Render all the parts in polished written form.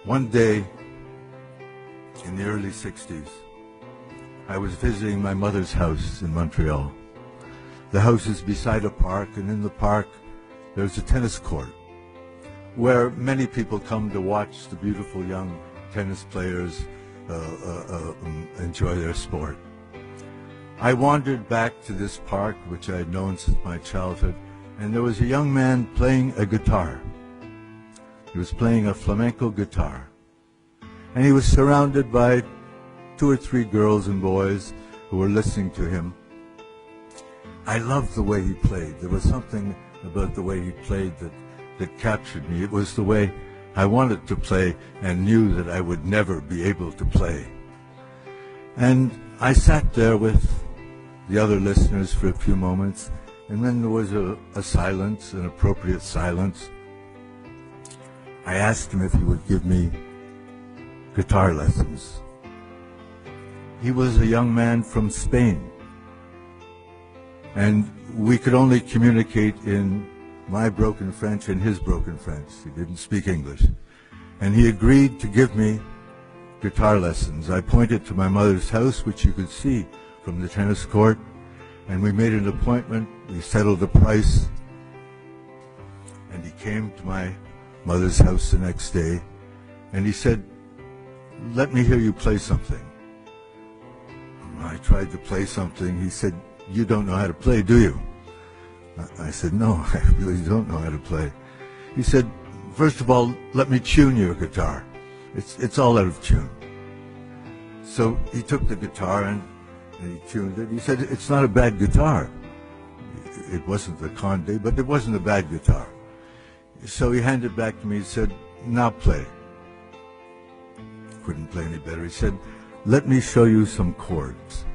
One day in the early 60s, I was visiting my mother's house in Montreal. The house is beside a park, and in the park there's a tennis court where many people come to watch the beautiful young tennis players enjoy their sport. I wandered back to this park, which I had known since my childhood, and there was a young man playing a guitar. He was playing a flamenco guitar, and he was surrounded by 2 or 3 girls and boys who were listening to him. I loved the way he played. There was something about the way he played that captured me. It was the way I wanted to play and knew that I would never be able to play. And I sat there with the other listeners for a few moments, and then there was a silence, an appropriate silence. I asked him if he would give me guitar lessons. He was a young man from Spain, and we could only communicate in my broken French and his broken French. He didn't speak English. And he agreed to give me guitar lessons. I pointed to my mother's house, which you could see from the tennis court, and we made an appointment. We settled the price, and he came to my mother's house the next day, and he said, "Let me hear you play something." I tried to play something. He said, "You don't know how to play, do you?" I said, "No, I really don't know how to play." He said, "First of all, let me tune your guitar. It's all out of tune." So he took the guitar and he tuned it. He said, "It's not a bad guitar." It wasn't the Conde, but it wasn't a bad guitar. So he handed it back to me. He said, "Now play." Couldn't play any better. He said, "Let me show you some chords."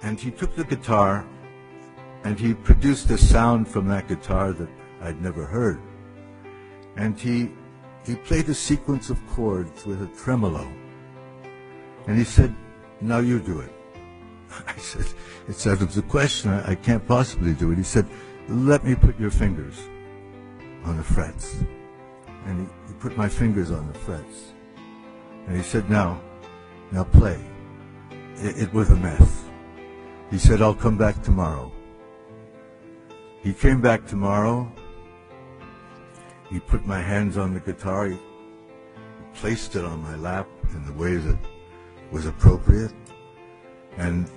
And he took the guitar and he produced a sound from that guitar that I'd never heard. And he played a sequence of chords with a tremolo. And he said, "Now you do it." I said, "It's out of the question. I can't possibly do it." He said, "Let me put your fingers on the frets." And he put my fingers on the frets. And he said, now play." It was a mess. He said, "I'll come back tomorrow." He came back tomorrow. He put my hands on the guitar. He placed it on my lap in the way that was appropriate. And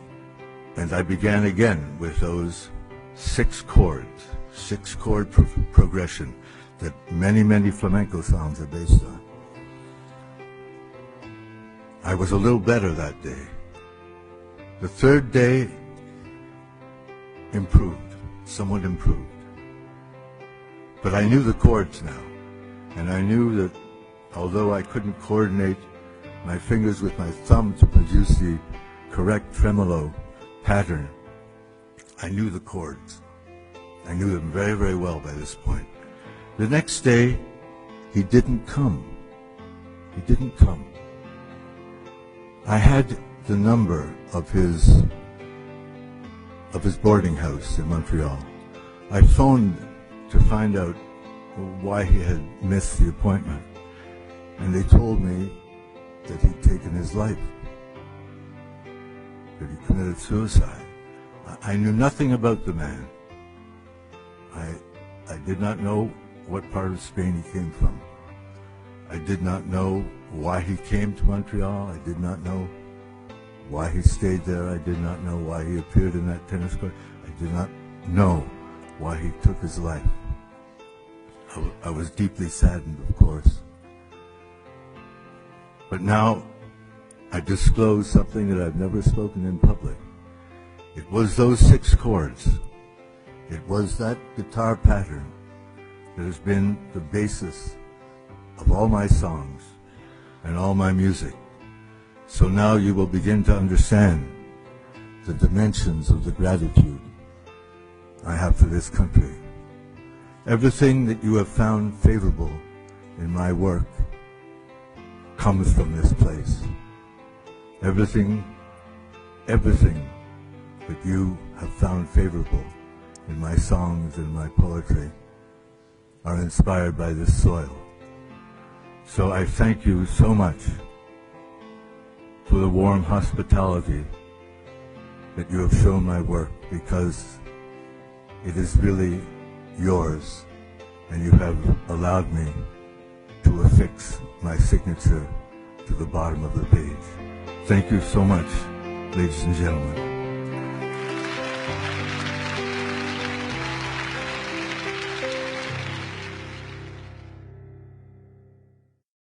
I began again with those 6 chords, 6-chord progression that many, many flamenco songs are based on. I was a little better that day. The 3rd day improved, somewhat improved. But I knew the chords now, and I knew that although I couldn't coordinate my fingers with my thumb to produce the correct tremolo pattern, I knew the chords. I knew them very, very well by this point. The next day, he didn't come. He didn't come. I had the number of his boarding house in Montreal. I phoned to find out why he had missed the appointment, and they told me that he'd taken his life, that he committed suicide. I knew nothing about the man. I did not know what part of Spain he came from. I did not know why he came to Montreal. I did not know why he stayed there. I did not know why he appeared in that tennis court. I did not know why he took his life. I was deeply saddened, of course. But now I disclose something that I've never spoken in public. It was those 6 chords. It was that guitar pattern that has been the basis of all my songs and all my music. So now you will begin to understand the dimensions of the gratitude I have for this country. Everything that you have found favorable in my work comes from this place. Everything that you have found favorable in my songs and my poetry are inspired by this soil. So I thank you so much for the warm hospitality that you have shown my work, because it is really yours, and you have allowed me to affix my signature to the bottom of the page. Thank you so much, ladies and gentlemen.